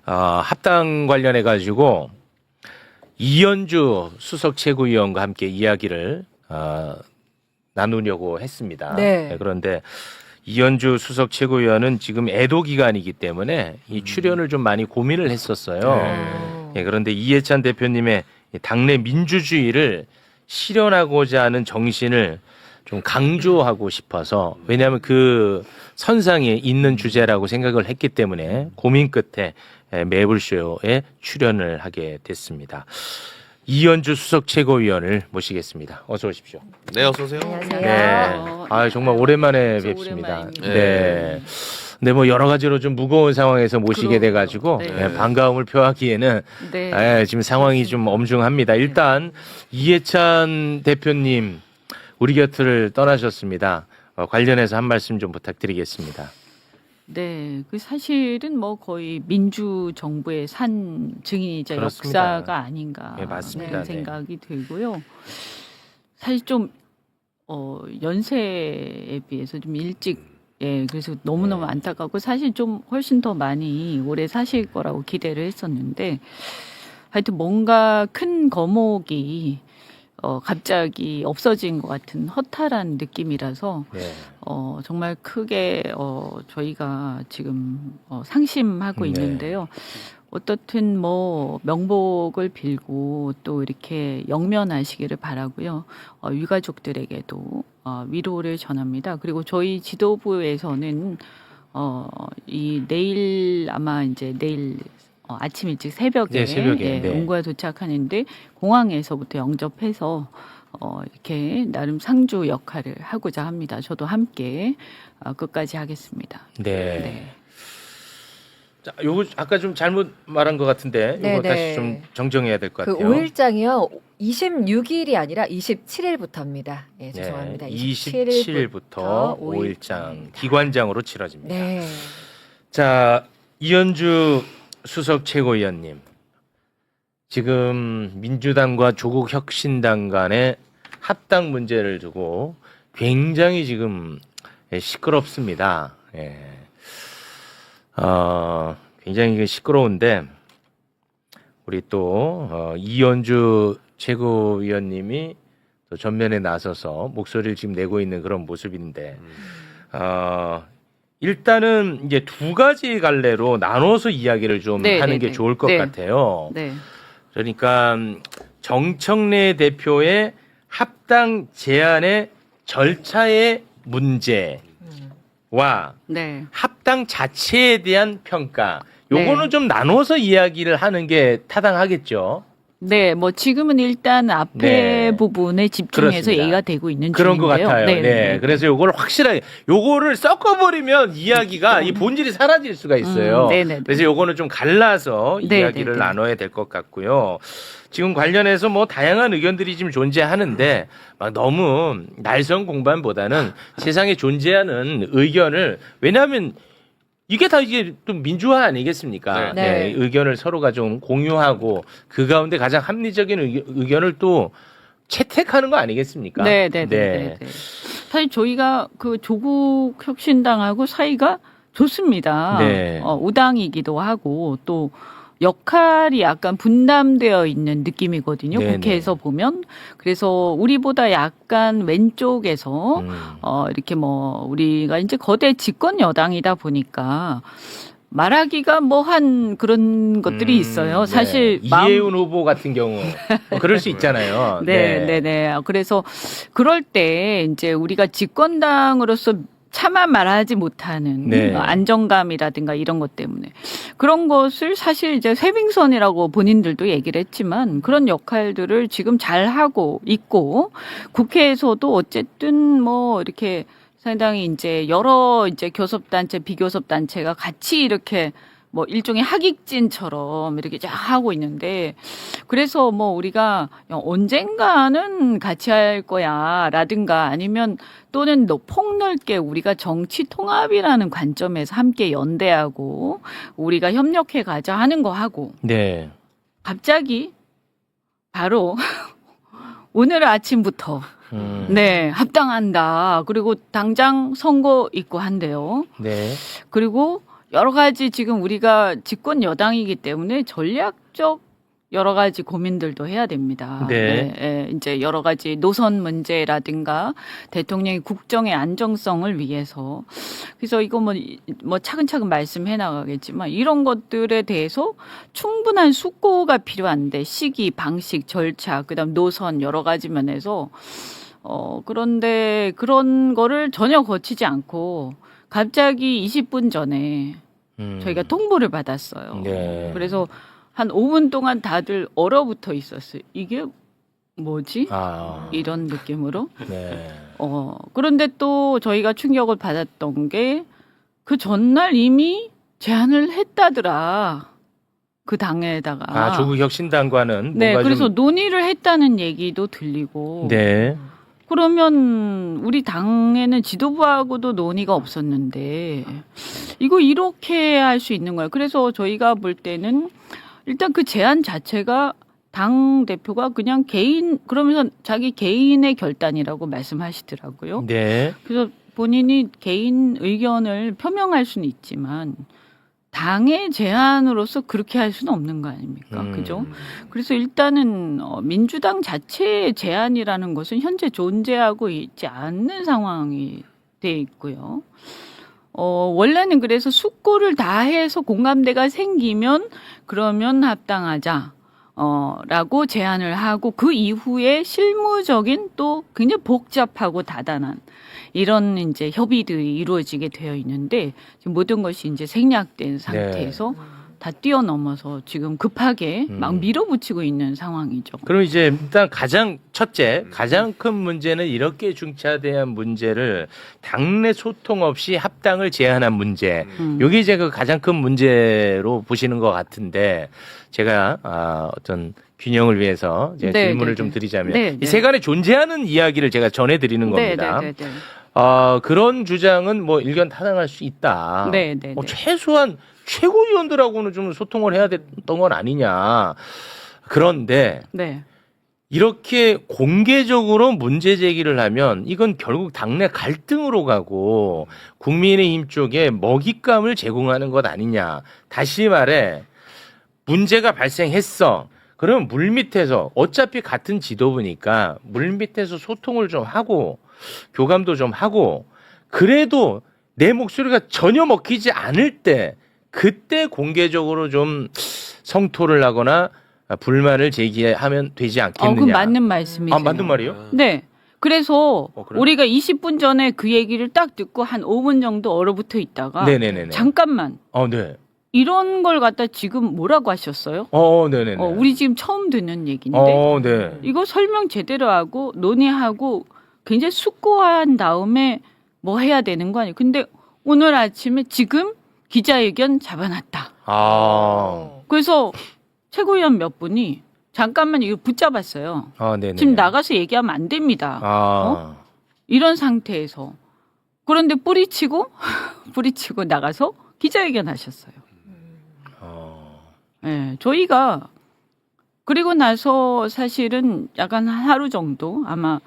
합당 관련해 가지고 이현주 수석 최고위원과 함께 이야기를 나누려고 했습니다. 네. 그런데 이현주 수석 최고위원은 지금 애도 기간이기 때문에 이 출연을 좀 많이 고민을 했었어요. 그런데 이해찬 대표님의 당내 민주주의를 실현하고자 하는 정신을 좀 강조하고 싶어서, 왜냐하면 그 선상에 있는 주제라고 생각을 했기 때문에 고민 끝에 매불쇼에 출연을 하게 됐습니다. 이현주 수석 최고위원을 모시겠습니다. 어서 오십시오. 네, 어서 오세요. 안녕하세요. 네. 정말 오랜만에 저 뵙습니다. 오랜만입니다. 네. 근데 뭐 여러 가지로 좀 무거운 상황에서 모시게 그럼요. 돼가지고 네. 반가움을 표하기에는 네. 지금 상황이 좀 엄중합니다. 일단 이해찬 대표님 우리 곁을 떠나셨습니다. 관련해서 한 말씀 좀 부탁드리겠습니다. 네, 그 사실은 뭐 거의 민주 정부의 산 증인이자 그렇습니다. 역사가 아닌가 네, 맞습니다. 하는 생각이 들고요. 사실 좀 연세에 비해서 좀 일찍 그래서 너무너무 네. 안타깝고 사실 좀 훨씬 더 많이 오래 사실 거라고 기대를 했었는데 하여튼 뭔가 큰 거목이 갑자기 없어진 것 같은 허탈한 느낌이라서 네. 정말 크게 저희가 지금 상심하고 네. 있는데요. 어떻든 뭐 명복을 빌고 또 이렇게 영면하시기를 바라고요. 유가족들에게도 위로를 전합니다. 그리고 저희 지도부에서는 이 내일 아마 이제 내일 아침 일찍 새벽에, 네, 새벽에, 네. 응구에 도착하는데 공항에서부터 영접해서 이렇게 나름 상주 역할을 하고자 합니다. 저도 함께 끝까지 하겠습니다. 네. 자, 요거 아까 좀 잘못 말한 것 같은데 네, 이거 네. 다시 좀 정정해야 될 것 그 같아요. 5일장이요. 26일이 아니라 27일부터입니다. 예, 죄송합니다. 27일부터 5일장 기관장으로 치러집니다. 네. 자, 이현주 수석 최고위원님. 지금 민주당과 조국혁신당 간의 합당 문제를 두고 굉장히 지금 시끄럽습니다. 굉장히 시끄러운데 우리 또 이현주 최고위원님이 또 전면에 나서서 목소리를 지금 내고 있는 그런 모습인데 일단은 이제 두 가지 갈래로 나눠서 이야기를 좀 네, 하는 네, 게 네. 좋을 것 네. 같아요. 네. 그러니까 정청래 대표의 합당 제안의 절차의 문제와 네. 합당 자체에 대한 평가. 요거는 네. 좀 나눠서 이야기를 하는 게 타당하겠죠. 네, 뭐 지금은 일단 앞에 네. 부분에 집중해서 그렇습니다. 얘기가 되고 있는 그런 것 중인데요. 같아요. 네. 네. 그래서 요거를 확실하게 요거를 섞어버리면 이야기가 이 본질이 사라질 수가 있어요. 네네. 그래서 요거는 좀 갈라서 네, 이야기를 네, 네. 나눠야 될 것 같고요. 지금 관련해서 뭐 다양한 의견들이 지금 존재하는데 막 너무 날선 공방보다는 세상에 존재하는 의견을, 왜냐하면 이게 다 이게 또 민주화 아니겠습니까? 네. 네. 의견을 서로가 좀 공유하고 그 가운데 가장 합리적인 의견을 또 채택하는 거 아니겠습니까? 네, 네, 네. 사실 저희가 그 조국 혁신당하고 사이가 좋습니다. 네. 우당이기도 하고 또 역할이 약간 분담되어 있는 느낌이거든요. 네네. 국회에서 보면. 그래서 우리보다 약간 왼쪽에서 이렇게 뭐 우리가 이제 거대 집권 여당이다 보니까 말하기가 뭐 한 그런 것들이 있어요. 사실 이혜훈 후보 같은 경우 뭐 그럴 수 있잖아요. 네. 그래서 그럴 때 이제 우리가 집권당으로서 차마 말하지 못하는 네. 안정감이라든가 이런 것 때문에 그런 것을 사실 이제 쇄빙선이라고 본인들도 얘기를 했지만 그런 역할들을 지금 잘 하고 있고 국회에서도 어쨌든 뭐 이렇게 상당히 이제 여러 이제 교섭단체, 비교섭단체가 같이 이렇게 뭐 일종의 하객진처럼 이렇게 쫙 하고 있는데 그래서 뭐 우리가 언젠가는 같이 할 거야라든가 아니면 또는 폭넓게 우리가 정치 통합이라는 관점에서 함께 연대하고 우리가 협력해 가자 하는 거 하고 네. 갑자기 바로 오늘 아침부터 네, 합당한다. 그리고 당장 선거 있고 한대요. 네. 그리고 여러 가지 지금 우리가 집권 여당이기 때문에 전략적 여러 가지 고민들도 해야 됩니다. 네. 이제 여러 가지 노선 문제라든가 대통령의 국정의 안정성을 위해서 그래서 이거 뭐 차근차근 말씀해 나가겠지만 이런 것들에 대해서 충분한 숙고가 필요한데 시기, 방식, 절차, 그다음 노선 여러 가지 면에서 그런데 그런 거를 전혀 거치지 않고 갑자기 20분 전에 저희가 통보를 받았어요. 네. 그래서 한 5분 동안 다들 얼어붙어 있었어요. 이게 뭐지? 이런 느낌으로. 네. 그런데 또 저희가 충격을 받았던 게 그 전날 이미 제안을 했다더라. 그 당에다가. 조국 혁신당과는 네, 뭔가 그래서 좀 논의를 했다는 얘기도 들리고. 네. 그러면 우리 당에는 지도부하고도 논의가 없었는데 이거 이렇게 할 수 있는 거예요. 그래서 저희가 볼 때는 일단 그 제안 자체가 당 대표가 그냥 그러면서 자기 개인의 결단이라고 말씀하시더라고요. 네. 그래서 본인이 개인 의견을 표명할 수는 있지만 당의 제안으로서 그렇게 할 수는 없는 거 아닙니까? 그죠? 그래서 일단은 민주당 자체의 제안이라는 것은 현재 존재하고 있지 않는 상황이 돼 있고요. 원래는 그래서 숙고를 다 해서 공감대가 생기면 그러면 합당하자. 라고 제안을 하고 그 이후에 실무적인 또 굉장히 복잡하고 다단한 이런 이제 협의들이 이루어지게 되어 있는데 지금 모든 것이 이제 생략된 상태에서 다 뛰어넘어서 지금 급하게 막 밀어붙이고 있는 상황이죠. 그럼 이제 일단 가장 큰 문제는 이렇게 중차대한 문제를 당내 소통 없이 합당을 제안한 문제. 이게 이제 그 가장 큰 문제로 보시는 것 같은데 제가 어떤 균형을 위해서 제가 질문을 좀 드리자면 이 세간에 존재하는 이야기를 제가 전해드리는 겁니다. 그런 주장은 뭐 일견 타당할 수 있다. 최소한 최고위원들하고는 좀 소통을 해야 됐던 건 아니냐. 그런데 이렇게 공개적으로 문제 제기를 하면 이건 결국 당내 갈등으로 가고 국민의힘 쪽에 먹잇감을 제공하는 것 아니냐. 다시 말해 문제가 발생했어. 그러면 물밑에서 어차피 같은 지도부니까 물밑에서 소통을 좀 하고 교감도 좀 하고 그래도 내 목소리가 전혀 먹히지 않을 때 그때 공개적으로 좀 성토를 하거나 불만을 제기하면 되지 않겠느냐. 그건 맞는 말씀이세요. 맞는 말이에요? 네. 그래서 그래요? 우리가 20분 전에 그 얘기를 딱 듣고 한 5분 정도 얼어붙어 있다가 네네네네. 잠깐만. 네. 이런 걸 갖다 지금 뭐라고 하셨어요? 네네네. 우리 지금 처음 듣는 얘기인데 네. 이거 설명 제대로 하고 논의하고 굉장히 숙고한 다음에 뭐 해야 되는 거 아니에요? 근데 오늘 아침에 지금 기자회견 잡아놨다. 그래서 최고위원 몇 분이 잠깐만 이거 붙잡았어요. 네네. 지금 나가서 얘기하면 안 됩니다. 이런 상태에서 그런데 뿌리치고 나가서 기자회견 하셨어요. 네, 저희가 그리고 나서 사실은 약간 하루 정도 아마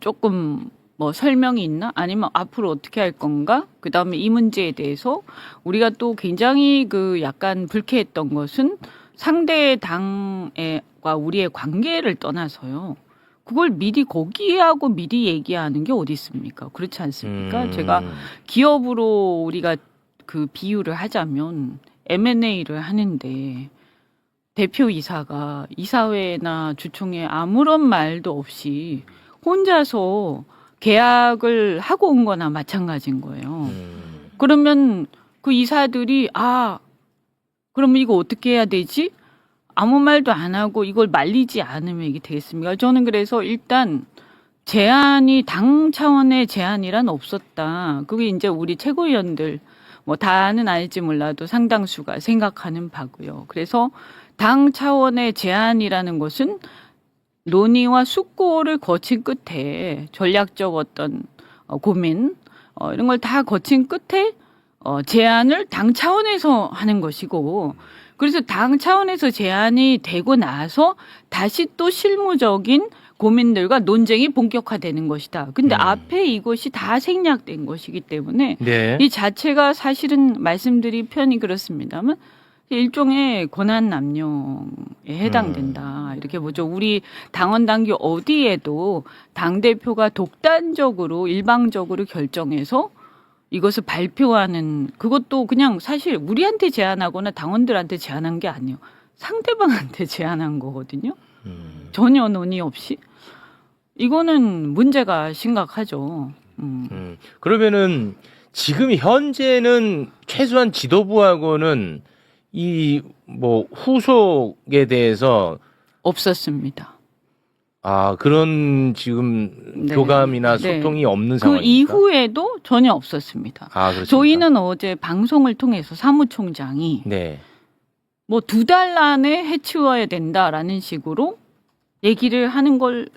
조금 뭐 설명이 있나 아니면 앞으로 어떻게 할 건가 그다음에 이 문제에 대해서 우리가 또 굉장히 그 약간 불쾌했던 것은 상대 당과 우리의 관계를 떠나서요. 그걸 미리 거기하고 미리 얘기하는 게 어디 있습니까? 그렇지 않습니까? 제가 기업으로 우리가 그 비유를 하자면 M&A를 하는데 대표이사가 이사회나 주총에 아무런 말도 없이 혼자서 계약을 하고 온 거나 마찬가지인 거예요. 그러면 그 이사들이 그러면 이거 어떻게 해야 되지? 아무 말도 안 하고 이걸 말리지 않으면 이게 되겠습니까? 저는 그래서 일단 제안이 당 차원의 제안이란 없었다. 그게 이제 우리 최고위원들 뭐 다는 아닐지 몰라도 상당수가 생각하는 바고요. 그래서 당 차원의 제안이라는 것은 논의와 숙고를 거친 끝에 전략적 어떤 고민 이런 걸 다 거친 끝에 제안을 당 차원에서 하는 것이고 그래서 당 차원에서 제안이 되고 나서 다시 또 실무적인 고민들과 논쟁이 본격화되는 것이다. 근데 앞에 이것이 다 생략된 것이기 때문에 네. 이 자체가 사실은 말씀드린 편이 그렇습니다만 일종의 권한 남용에 해당된다. 이렇게 보죠. 우리 당원 당규 어디에도 당 대표가 독단적으로 일방적으로 결정해서 이것을 발표하는 그것도 그냥 사실 우리한테 제안하거나 당원들한테 제안한 게 아니에요. 상대방한테 제안한 거거든요. 전혀 논의 없이. 이거는 문제가 심각하죠. 그러면은 지금 현재는 최소한 지도부하고는 이 뭐 후속에 대해서 없었습니다. 그런 지금 네. 교감이나 네. 소통이 없는 그 상황입니까? 이후에도 전혀 없었습니다. 그렇습니까? 저희는 어제 방송을 통해서 사무총장이 네. 뭐 2달 안에 해치워야 된다라는 식으로 얘기를 하는 걸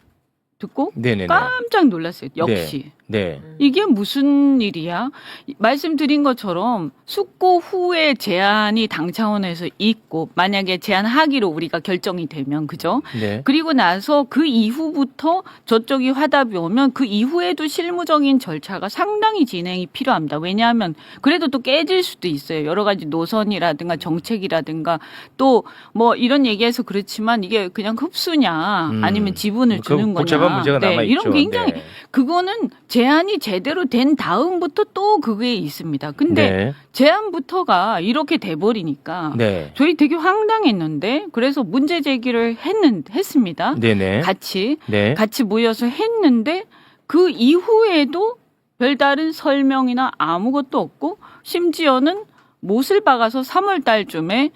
듣고 네네네. 깜짝 놀랐어요. 역시. 네. 이게 무슨 일이야? 말씀드린 것처럼 숙고 후에 제안이 당 차원에서 있고 만약에 제안하기로 우리가 결정이 되면 그죠? 네. 그리고 나서 그 이후부터 저쪽이 화답이 오면 그 이후에도 실무적인 절차가 상당히 진행이 필요합니다. 왜냐하면 그래도 또 깨질 수도 있어요. 여러 가지 노선이라든가 정책이라든가 또 뭐 이런 얘기해서 그렇지만 이게 그냥 흡수냐 아니면 지분을 주는 거냐. 복잡한 문제가 남아 있죠. 이런 굉장히 네. 그거는 제안이 제대로 된 다음부터 또 그게 있습니다. 근데 네. 제안부터가 이렇게 돼버리니까 네. 저희 되게 황당했는데 그래서 문제 제기를 했습니다. 네네. 같이 네. 같이 모여서 했는데 그 이후에도 별다른 설명이나 아무것도 없고 심지어는 못을 박아서 3월 달쯤에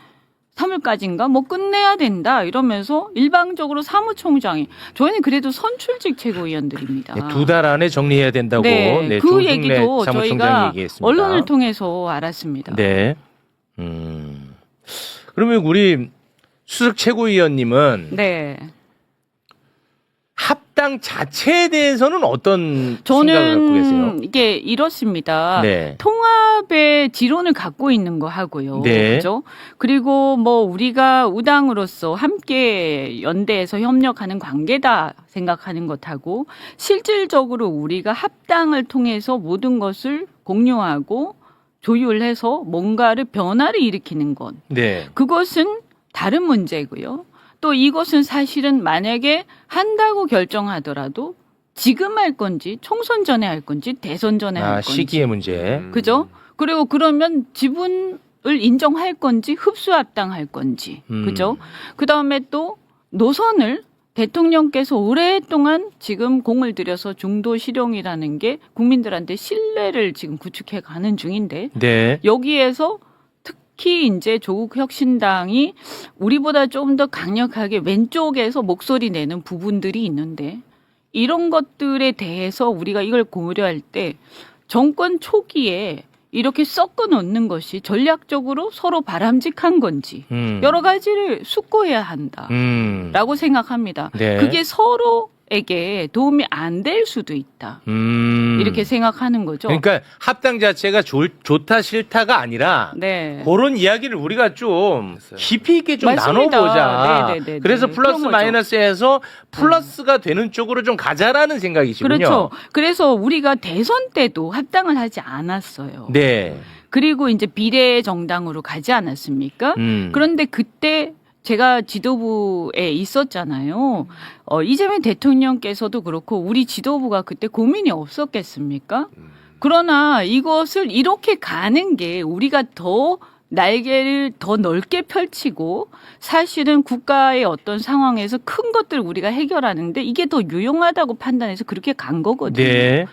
3월까지인가 뭐 끝내야 된다 이러면서 일방적으로 사무총장이 저희는 그래도 선출직 최고위원들입니다. 네, 2달 안에 정리해야 된다고 네, 그 조승래 얘기도 사무총장이 저희가 얘기했습니다. 언론을 통해서 알았습니다. 네. 그러면 우리 수석 최고위원님은 네. 합당 자체에 대해서는 어떤 생각을 갖고 계세요? 저는 이게 이렇습니다. 네. 통합의 지론을 갖고 있는 거 하고요. 네. 그죠? 그리고 뭐 우리가 우당으로서 함께 연대해서 협력하는 관계다 생각하는 것하고 실질적으로 우리가 합당을 통해서 모든 것을 공유하고 조율해서 뭔가를 변화를 일으키는 것. 네. 그것은 다른 문제고요. 또 이것은 사실은 만약에 한다고 결정하더라도 지금 할 건지 총선 전에 할 건지 대선 전에 할 건지 시기의 문제. 그죠? 그리고 그러면 지분을 인정할 건지 흡수합당할 건지 그죠? 그다음에 또 노선을 대통령께서 오랫동안 지금 공을 들여서 중도 실용이라는 게 국민들한테 신뢰를 지금 구축해 가는 중인데 네. 여기에서 특히 이제 조국 혁신당이 우리보다 좀 더 강력하게 왼쪽에서 목소리 내는 부분들이 있는데 이런 것들에 대해서 우리가 이걸 고려할 때 정권 초기에 이렇게 섞어 놓는 것이 전략적으로 서로 바람직한 건지 여러 가지를 숙고해야 한다라고 생각합니다. 네. 그게 서로에게 도움이 안 될 수도 있다. 이렇게 생각하는 거죠. 그러니까 합당 자체가 좋다 싫다가 아니라 네. 그런 이야기를 우리가 좀 깊이 있게 좀 맞습니다. 나눠보자. 네네네. 그래서 플러스 그런 거죠. 마이너스에서 플러스가 되는 쪽으로 좀 가자라는 생각이시군요. 그렇죠. 그래서 우리가 대선 때도 합당을 하지 않았어요. 네. 그리고 이제 비례 정당으로 가지 않았습니까? 그런데 그때 제가 지도부에 있었잖아요. 이재명 대통령께서도 그렇고 우리 지도부가 그때 고민이 없었겠습니까? 그러나 이것을 이렇게 가는 게 우리가 더 날개를 더 넓게 펼치고 사실은 국가의 어떤 상황에서 큰 것들을 우리가 해결하는데 이게 더 유용하다고 판단해서 그렇게 간 거거든요. 네.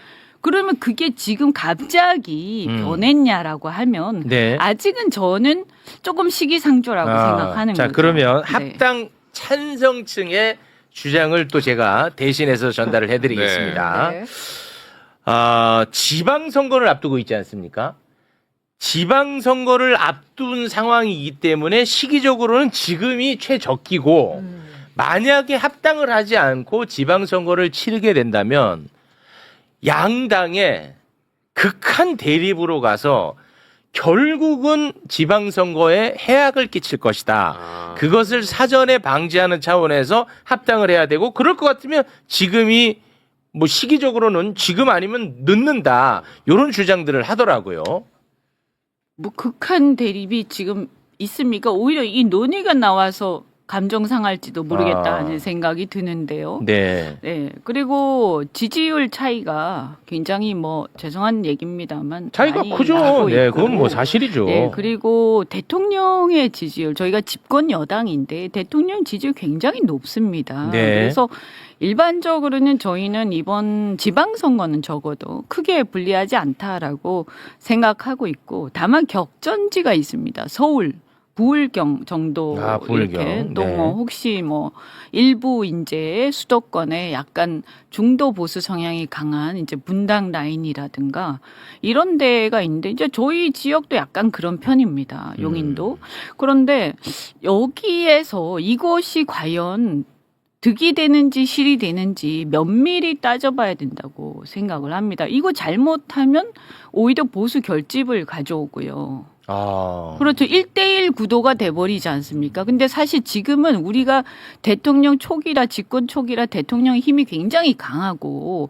그러면 그게 지금 갑자기 변했냐라고 하면 네. 아직은 저는 조금 시기상조라고 생각하는 자, 거죠. 그러면 네. 합당 찬성층의 주장을 또 제가 대신해서 전달을 해드리겠습니다. 네. 지방선거를 앞두고 있지 않습니까? 지방선거를 앞둔 상황이기 때문에 시기적으로는 지금이 최적기고 만약에 합당을 하지 않고 지방선거를 치르게 된다면 양당의 극한 대립으로 가서 결국은 지방선거에 해악을 끼칠 것이다. 그것을 사전에 방지하는 차원에서 합당을 해야 되고 그럴 것 같으면 지금이 뭐 시기적으로는 지금 아니면 늦는다. 이런 주장들을 하더라고요. 뭐 극한 대립이 지금 있습니까? 오히려 이 논의가 나와서 감정 상할지도 모르겠다 하는 생각이 드는데요. 네. 네. 그리고 지지율 차이가 굉장히 뭐 죄송한 얘기입니다만 차이가 많이 크죠. 나고 네, 있고. 그건 뭐 사실이죠. 네, 그리고 대통령의 지지율 저희가 집권 여당인데 대통령 지지율 굉장히 높습니다. 네. 그래서 일반적으로는 저희는 이번 지방선거는 적어도 크게 불리하지 않다라고 생각하고 있고 다만 격전지가 있습니다. 서울, 부울경 정도 부울경. 이렇게 또 네. 뭐 혹시 뭐 일부 이제 수도권에 약간 중도 보수 성향이 강한 이제 분당 라인이라든가 이런 데가 있는데 이제 저희 지역도 약간 그런 편입니다. 용인도. 그런데 여기에서 이것이 과연 득이 되는지 실이 되는지 면밀히 따져봐야 된다고 생각을 합니다. 이거 잘못하면 오히려 보수 결집을 가져오고요. 그렇죠. 1대1 구도가 돼버리지 않습니까? 근데 사실 지금은 우리가 대통령 초기라 집권 초기라 대통령의 힘이 굉장히 강하고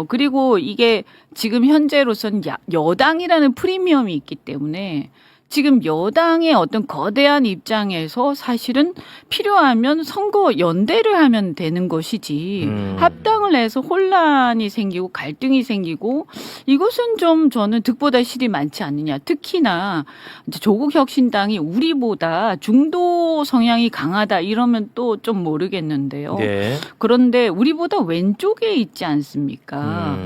그리고 이게 지금 현재로서는 여당이라는 프리미엄이 있기 때문에 지금 여당의 어떤 거대한 입장에서 사실은 필요하면 선거 연대를 하면 되는 것이지 합당을 해서 혼란이 생기고 갈등이 생기고 이것은 좀 저는 득보다 실이 많지 않느냐. 특히나 이제 조국혁신당이 우리보다 중도 성향이 강하다 이러면 또 좀 모르겠는데요. 네. 그런데 우리보다 왼쪽에 있지 않습니까?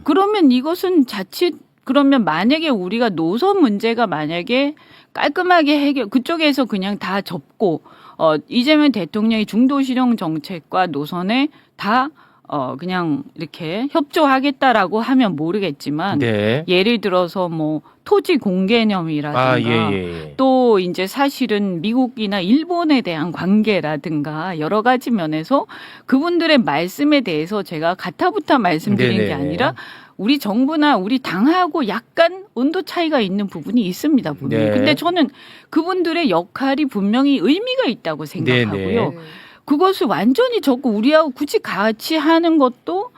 그러면 이것은 자칫 그러면 만약에 우리가 노선 문제가 만약에 깔끔하게 그쪽에서 그냥 다 접고 이재명 대통령이 중도 실용 정책과 노선에 다 그냥 이렇게 협조하겠다라고 하면 모르겠지만 네. 예를 들어서 뭐 토지 공개념이라든가 또 이제 사실은 미국이나 일본에 대한 관계라든가 여러 가지 면에서 그분들의 말씀에 대해서 제가 가타부타 말씀드리는 게 아니라 우리 정부나 우리 당하고 약간 온도 차이가 있는 부분이 있습니다. 분명히. 네. 근데 저는 그분들의 역할이 분명히 의미가 있다고 생각하고요. 그것을 완전히 적고 우리하고 굳이 같이 하는 것도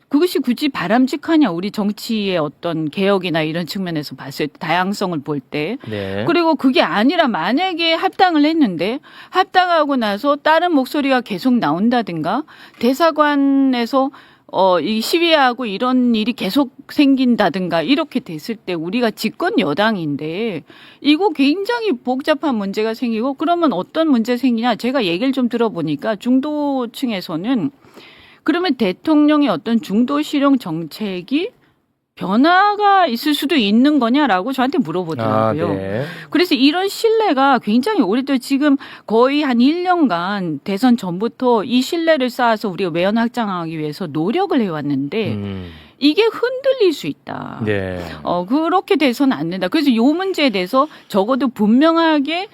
그것이 굳이 바람직하냐 우리 정치의 어떤 개혁이나 이런 측면에서 봤을 때 다양성을 볼 때 그리고 그게 아니라 만약에 합당을 했는데 합당하고 나서 다른 목소리가 계속 나온다든가 대사관에서 이 시위하고 이런 일이 계속 생긴다든가 이렇게 됐을 때 우리가 집권 여당인데 이거 굉장히 복잡한 문제가 생기고 그러면 어떤 문제 생기냐 제가 얘기를 좀 들어보니까 중도층에서는 그러면 대통령의 어떤 중도 실용 정책이 변화가 있을 수도 있는 거냐라고 저한테 물어보더라고요. 그래서 이런 신뢰가 굉장히 오래도 지금 거의 한 1년간 대선 전부터 이 신뢰를 쌓아서 우리가 외연 확장하기 위해서 노력을 해왔는데 이게 흔들릴 수 있다. 그렇게 돼서는 안 된다. 그래서 이 문제에 대해서 적어도 분명하게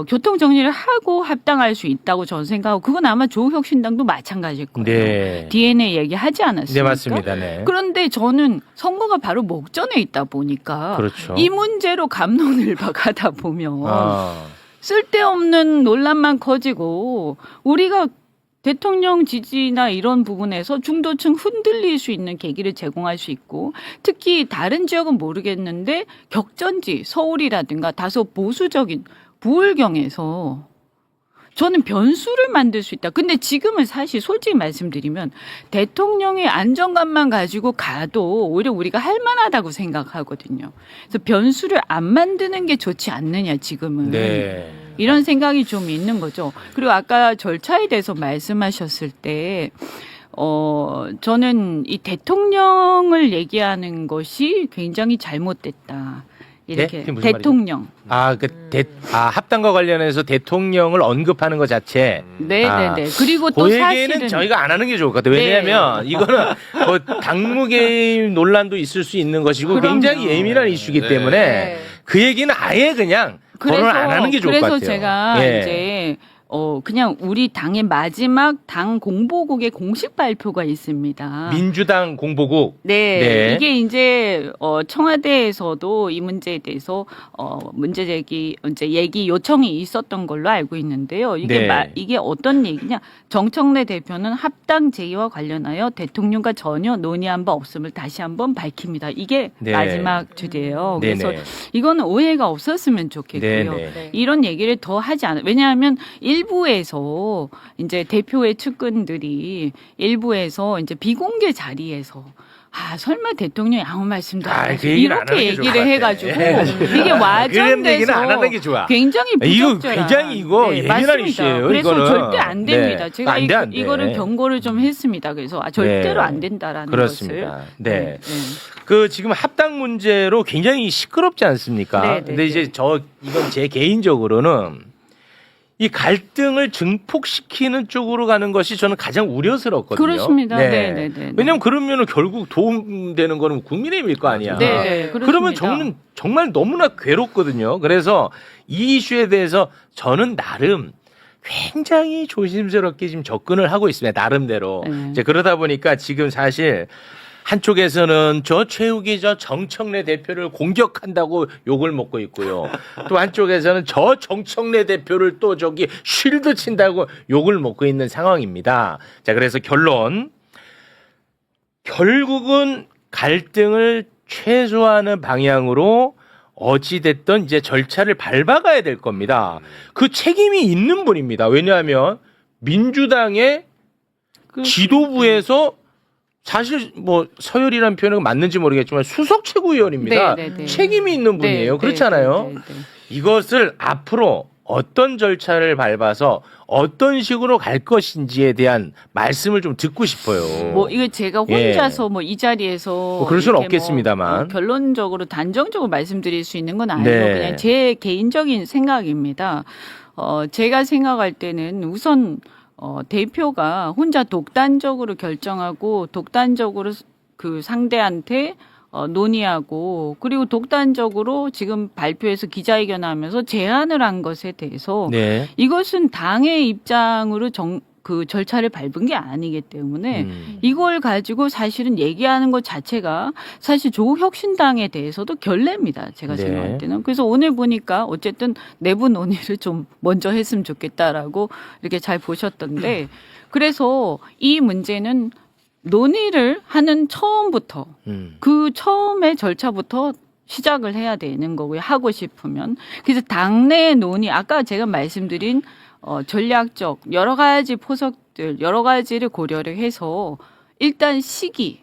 교통 정리를 하고 합당할 수 있다고 저는 생각하고 그건 아마 조국혁신당도 마찬가지일 거예요. DNA 얘기하지 않았습니까? 네, 맞습니다. 네. 그런데 저는 선거가 바로 목전에 있다 보니까 이 문제로 갑론을박하다 보면 쓸데없는 논란만 커지고 우리가 대통령 지지나 이런 부분에서 중도층 흔들릴 수 있는 계기를 제공할 수 있고 특히 다른 지역은 모르겠는데 격전지 서울이라든가 다소 보수적인 부울경에서 저는 변수를 만들 수 있다. 근데 지금은 사실 솔직히 말씀드리면 대통령의 안정감만 가지고 가도 오히려 우리가 할 만하다고 생각하거든요. 그래서 변수를 안 만드는 게 좋지 않느냐 지금은. 이런 생각이 좀 있는 거죠. 그리고 아까 절차에 대해서 말씀하셨을 때 저는 이 대통령을 얘기하는 것이 굉장히 잘못됐다. 이렇게 대통령. 합당과 관련해서 대통령을 언급하는 것 자체. 네네네. 그리고 또 그 얘기는 사실은 저희가 안 하는 게 좋을 것 같아요. 왜냐하면 이거는 뭐 당무개입 논란도 있을 수 있는 것이고 굉장히 예민한 이슈이기 때문에 그 얘기는 아예 그냥 거론을 안 하는 게 좋을 것 같아요. 그래서 제가 이제 그냥 우리 당의 마지막 당 공보국의 공식 발표가 있습니다. 민주당 공보국. 네, 네. 이게 이제 청와대에서도 이 문제에 대해서 문제 제기 이제 얘기 요청이 있었던 걸로 알고 있는데요. 이게 네. 이게 어떤 얘기냐? 정청래 대표는 합당 제의와 관련하여 대통령과 전혀 논의한 바 없음을 다시 한번 밝힙니다. 이게 네. 마지막 주제예요. 그래서 네네. 이거는 오해가 없었으면 좋겠고요. 네네. 네. 이런 얘기를 더 하지 않아요. 왜냐하면 일부에서 이제 대표의 측근들이 일부에서 이제 비공개 자리에서 설마 대통령이 아무 말씀도 안 하시고 그 얘기는 안 이렇게 하는 게 좋을 것 얘기를 같아. 해가지고 예. 이게 그런 얘기는 안 하는 와전돼서 게 좋아. 굉장히 이거 부적절한 굉장히 이거 예민한 맞습니다. 이슈예요, 그래서 이거는. 절대 안 됩니다. 네. 제가 안 돼, 안 돼. 이거를 경고를 좀 했습니다. 그래서 절대로 네. 안 된다라는 그렇습니다. 것을. 네. 그 지금 합당 문제로 굉장히 시끄럽지 않습니까? 네, 네, 근데 네. 이제 이건 제 개인적으로는 이 갈등을 증폭시키는 쪽으로 가는 것이 저는 가장 우려스럽거든요. 그렇습니다. 네, 네, 네. 왜냐하면 그러면은 결국 도움되는 거는 국민의힘일 거 아니야. 네, 네, 그러면 그렇습니다. 정말 너무나 괴롭거든요. 그래서 이 이슈에 대해서 저는 나름 굉장히 조심스럽게 지금 접근을 하고 있습니다. 나름대로. 네. 이제 그러다 보니까 지금 사실 한쪽에서는 최욱이 정청래 대표를 공격한다고 욕을 먹고 있고요. 또 한쪽에서는 정청래 대표를 또 쉴드 친다고 욕을 먹고 있는 상황입니다. 자, 그래서 결국은 갈등을 최소화하는 방향으로 어찌됐든 이제 절차를 밟아가야 될 겁니다. 그 책임이 있는 분입니다. 왜냐하면 민주당의 지도부에서 사실 서열이라는 표현은 맞는지 모르겠지만 수석 최고위원입니다. 네, 네, 네. 책임이 있는 분이에요. 네, 그렇잖아요. 네, 네, 네. 이것을 앞으로 어떤 절차를 밟아서 어떤 식으로 갈 것인지에 대한 말씀을 좀 듣고 싶어요. 이거 제가 혼자서 이 자리에서 그럴 수는 이렇게 없겠습니다만. 결론적으로 단정적으로 말씀드릴 수 있는 건 아니고 네. 그냥 제 개인적인 생각입니다. 제가 생각할 때는 우선 대표가 혼자 독단적으로 결정하고 독단적으로 그 상대한테 논의하고 그리고 독단적으로 지금 발표해서 기자회견하면서 제안을 한 것에 대해서 네. 이것은 당의 입장으로 그 절차를 밟은 게 아니기 때문에 이걸 가지고 사실은 얘기하는 것 자체가 사실 조국혁신당에 대해서도 결례입니다. 제가 네. 생각할 때는. 그래서 오늘 보니까 어쨌든 내부 논의를 좀 먼저 했으면 좋겠다라고 이렇게 잘 보셨던데 그래서 이 문제는 논의를 하는 처음부터 그 처음의 절차부터 시작을 해야 되는 거고요. 하고 싶으면. 그래서 당내 논의 아까 제가 말씀드린 전략적 여러 가지 포석들 여러 가지를 고려를 해서 일단 시기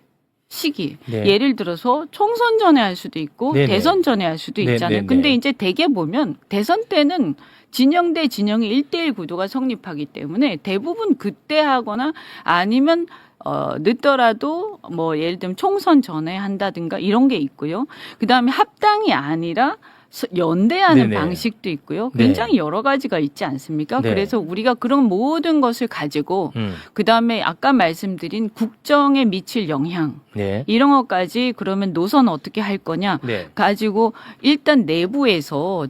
네. 예를 들어서 총선 전에 할 수도 있고 네네. 대선 전에 할 수도 네네네. 있잖아요. 근데 이제 대개 보면 대선 때는 진영 대 진영의 1대1 구도가 성립하기 때문에 대부분 그때 하거나 아니면 늦더라도 예를 들면 총선 전에 한다든가 이런 게 있고요. 그다음에 합당이 아니라 연대하는 네네. 방식도 있고요. 네. 굉장히 여러 가지가 있지 않습니까? 네. 그래서 우리가 그런 모든 것을 가지고 그다음에 아까 말씀드린 국정에 미칠 영향 네. 이런 것까지 그러면 노선 어떻게 할 거냐 네. 가지고 일단 내부에서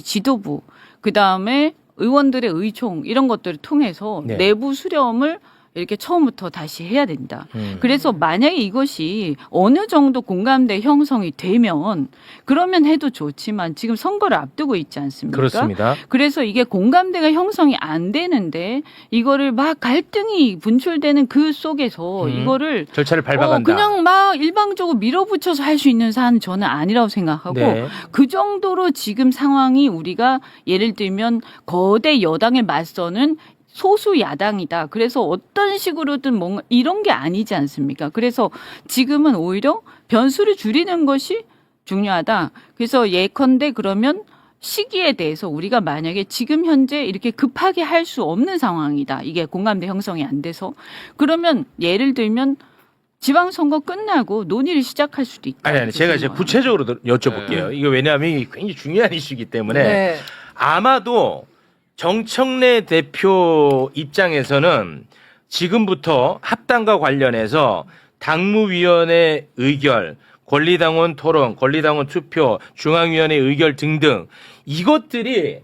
지도부 그다음에 의원들의 의총 이런 것들을 통해서 네. 내부 수렴을 이렇게 처음부터 다시 해야 된다. 그래서 만약에 이것이 어느 정도 공감대 형성이 되면 그러면 해도 좋지만 지금 선거를 앞두고 있지 않습니까? 그렇습니다. 그래서 이게 공감대가 형성이 안 되는데 이거를 막 갈등이 분출되는 그 속에서 이거를 절차를 밟아간다. 그냥 막 일방적으로 밀어붙여서 할 수 있는 사안은 저는 아니라고 생각하고 네. 그 정도로 지금 상황이 우리가 예를 들면 거대 여당에 맞서는 소수 야당이다. 그래서 어떤 식으로든 뭔가 이런 게 아니지 않습니까? 그래서 지금은 오히려 변수를 줄이는 것이 중요하다. 그래서 예컨대 그러면 시기에 대해서 우리가 만약에 지금 현재 이렇게 급하게 할 수 없는 상황이다. 이게 공감대 형성이 안 돼서. 그러면 예를 들면 지방선거 끝나고 논의를 시작할 수도 있다. 아니 제가 이제 구체적으로 여쭤볼게요. 이거 왜냐하면 이게 굉장히 중요한 이슈이기 때문에 네. 아마도 정청래 대표 입장에서는 지금부터 합당과 관련해서 당무위원회 의결, 권리당원 토론, 권리당원 투표, 중앙위원회 의결 등등 이것들이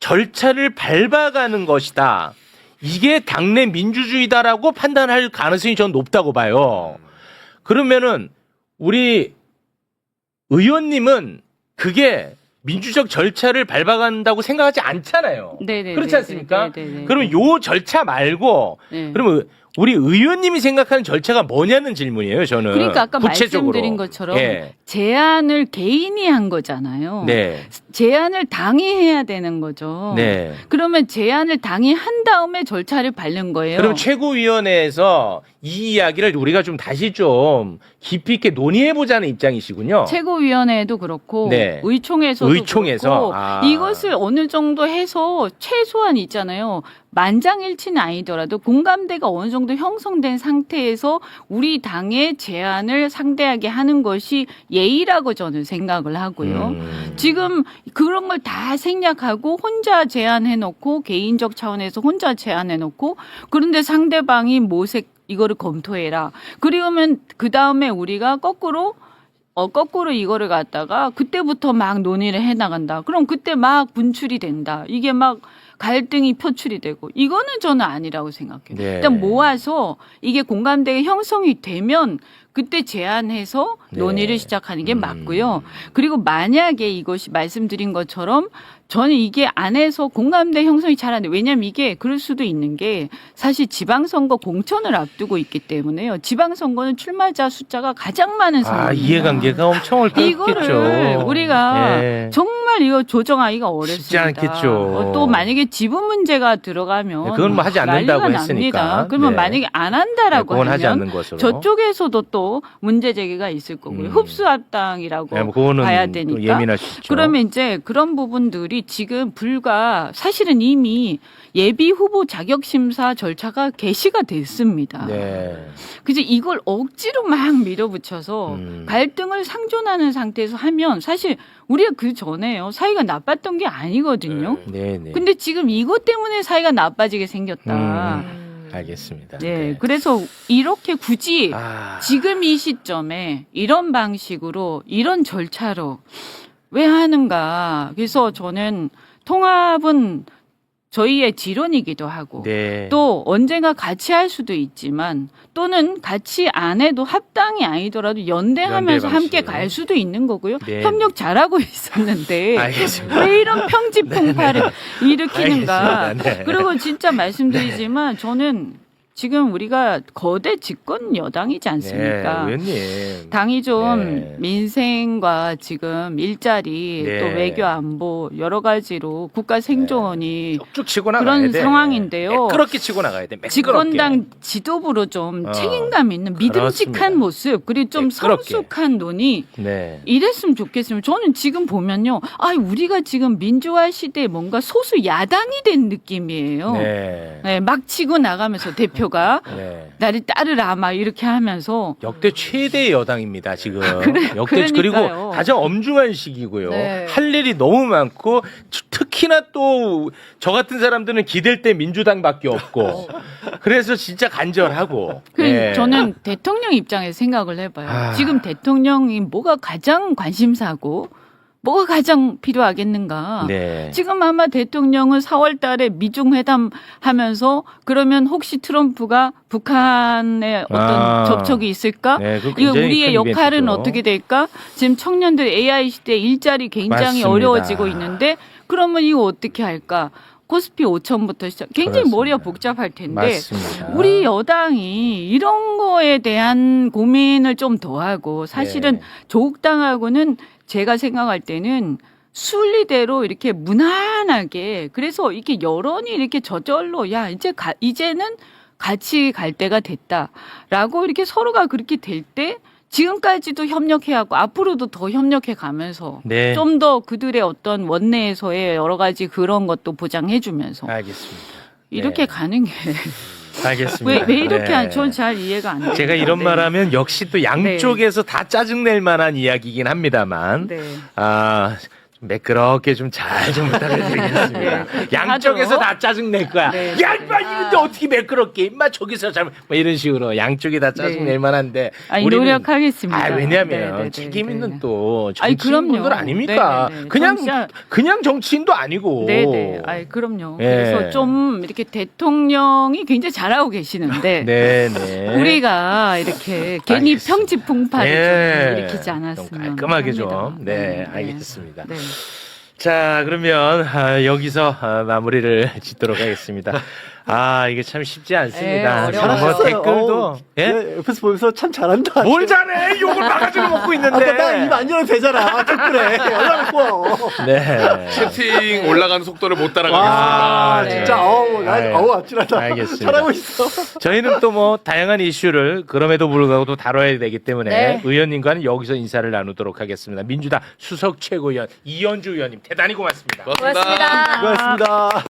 절차를 밟아가는 것이다. 이게 당내 민주주의다라고 판단할 가능성이 전 높다고 봐요. 그러면은 우리 의원님은 그게 민주적 절차를 밟아간다고 생각하지 않잖아요. 네네. 그렇지 않습니까? 네네. 그러면 요 절차 말고 네. 그러면 우리 의원님이 생각하는 절차가 뭐냐는 질문이에요. 저는 그러니까 아까 구체적으로. 말씀드린 것처럼 예. 제안을 개인이 한 거잖아요. 네. 제안을 당이 해야 되는 거죠. 네. 그러면 제안을 당이 한 다음에 절차를 밟는 거예요. 그럼 최고위원회에서 이 이야기를 우리가 좀 다시 좀 깊이 있게 논의해 보자는 입장이시군요. 최고위원회도 그렇고 네. 의총에서도 의총에서? 그렇고 아. 이것을 어느 정도 해서 최소한 있잖아요. 만장일치는 아니더라도 공감대가 어느 정도 형성된 상태에서 우리 당의 제안을 상대하게 하는 것이 예의라고 저는 생각을 하고요. 지금 그런 걸 다 생략하고 혼자 제안해놓고 개인적 차원에서 혼자 제안해놓고 그런데 상대방이 모색 이거를 검토해라. 그러면 그 다음에 우리가 거꾸로 이거를 갖다가 그때부터 막 논의를 해나간다. 그럼 그때 막 분출이 된다. 이게 막 갈등이 표출이 되고 이거는 저는 아니라고 생각해요. 네. 일단 모아서 이게 공감대가 형성이 되면 그때 제안해서 네. 논의를 시작하는 게 맞고요. 그리고 만약에 이것이 말씀드린 것처럼 저는 이게 안에서 공감대 형성이 잘 안 돼. 왜냐하면 이게 그럴 수도 있는 게 사실 지방선거 공천을 앞두고 있기 때문에요. 지방선거는 출마자 숫자가 가장 많은 선거입니다. 이해관계가 엄청 얽혀있겠죠. 이거를 우리가 예. 정말 이거 조정하기가 어렵습니다. 쉽지 않겠죠. 또 만약에 지분 문제가 들어가면 네, 그건 뭐 하지 않는다고 난리가 했으니까. 납니다. 그러면 네. 만약에 안 한다라고 그건 하지 하면 않는 것으로. 저쪽에서도 또 문제 제기가 있을 거고요. 흡수합당이라고 네, 뭐 그거는 봐야 또 되니까. 예민할 수 있죠. 그러면 이제 그런 부분들이 지금 불과 사실은 이미 예비 후보 자격 심사 절차가 개시가 됐습니다. 네. 그래서 이걸 억지로 막 밀어붙여서 갈등을 상존하는 상태에서 하면 사실 우리가 그 전에요 사이가 나빴던 게 아니거든요. 네, 네. 근데 지금 이것 때문에 사이가 나빠지게 생겼다. 알겠습니다. 네, 그래서 이렇게 굳이 아. 지금 이 시점에 이런 방식으로 이런 절차로 왜 하는가? 그래서 저는 통합은 저희의 지론이기도 하고 네. 또 언젠가 같이 할 수도 있지만 또는 같이 안 해도 합당이 아니더라도 연대하면서 연대 함께 방식으로. 갈 수도 있는 거고요. 네. 협력 잘하고 있었는데 알겠습니다. 왜 이런 평지풍파를 일으키는가. 알겠습니다. 네. 그리고 진짜 말씀드리지만 저는 지금 우리가 거대 집권 여당이지 않습니까? 네, 의원님. 당이 좀 네. 민생과 지금 일자리 네. 또 외교 안보 여러 가지로 국가 생존이 쭉쭉 치고 나가야 그런 돼. 상황인데요. 매끄럽게 치고 나가야 돼. 매끄럽게. 집권당 지도부로 좀 책임감 있는 믿음직한 그렇습니다. 모습 그리고 좀 매끄럽게. 성숙한 논의 네. 이랬으면 좋겠으면 저는 지금 보면요. 우리가 지금 민주화 시대에 뭔가 소수 야당이 된 느낌이에요. 네. 네, 막 치고 나가면서 대표가 네. 나를 따르라 막 이렇게 하면서 역대 최대 여당입니다 지금. 역대 그러니까요. 그리고 가장 엄중한 시기고요. 네. 할 일이 너무 많고 특히나 또 저 같은 사람들은 기댈 때 민주당밖에 없고. 그래서 진짜 간절하고. 네. 저는 대통령 입장에서 생각을 해봐요. 지금 대통령이 뭐가 가장 관심사고 뭐가 가장 필요하겠는가. 네. 지금 아마 대통령은 4월 달에 미중 회담 하면서 그러면 혹시 트럼프가 북한에 어떤 접촉이 있을까? 네, 그거 이거 굉장히 우리의 큰 역할은 이벤트죠. 어떻게 될까? 지금 청년들 AI 시대 일자리 굉장히 맞습니다. 어려워지고 있는데 그러면 이거 어떻게 할까? 코스피 5천부터 시작. 굉장히 그렇습니다. 머리가 복잡할 텐데 맞습니다. 우리 여당이 이런 거에 대한 고민을 좀 더 하고 사실은 네. 조국 당하고는 제가 생각할 때는 순리대로 이렇게 무난하게 그래서 이렇게 여론이 이렇게 저절로 야 이제는 같이 갈 때가 됐다라고 이렇게 서로가 그렇게 될 때 지금까지도 협력해하고 앞으로도 더 협력해 가면서 네. 좀 더 그들의 어떤 원내에서의 여러 가지 그런 것도 보장해주면서 알겠습니다. 이렇게 네. 가는 게 알겠습니다. 왜 이렇게 네. 하는? 전 잘 이해가 안 돼요. 제가 이런 네. 말하면 역시 또 양쪽에서 다 짜증낼 만한 이야기이긴 합니다만 네. 아 매끄럽게 좀 잘 좀 부탁드리겠습니다. 양쪽에서 하죠. 다 짜증 낼 거야. 네, 야, 임마 이런데 어떻게 매끄럽게? 임마 저기서 잘못 뭐 이런 식으로 양쪽이 다 짜증 낼 만한데. 아니, 우리는 노력하겠습니다. 왜냐면 네, 네, 책임 네, 있는 네. 또 아니, 정치인분들 그럼요. 아닙니까? 네, 네, 네. 그냥 진짜- 그냥 정치인도 아니고. 네네. 아이, 그럼요. 예. 그래서 좀 이렇게 대통령이 굉장히 잘하고 계시는데 네네. 우리가 이렇게 괜히 알겠습니다. 평지풍파를 네. 좀 일으키지 않았으면 좀 깔끔하게 합니다. 좀. 네, 알겠습니다. 네. 자, 그러면 여기서 마무리를 짓도록 하겠습니다. 이게 참 쉽지 않습니다. 네, 뭐 어려워요. 댓글도 예? 네, 옆에서 보면서 참 잘한다. 뭘 잘해? 욕을 바가지로 먹고 있는데. 아까 나입 안 열어도 되잖아. 댓글에. 얼마나 고마워. 네. 채팅 올라가는 속도를 못 와, 따라가겠습니다. 네. 진짜, 아유, 아찔하다. 알겠습니다. 잘하고 있어. 저희는 또 뭐 다양한 이슈를 그럼에도 불구하고 또 다뤄야 되기 때문에 네. 의원님과는 여기서 인사를 나누도록 하겠습니다. 민주당 수석 최고위원 이현주 의원님 대단히 고맙습니다. 고맙습니다. 고맙습니다. 고맙습니다.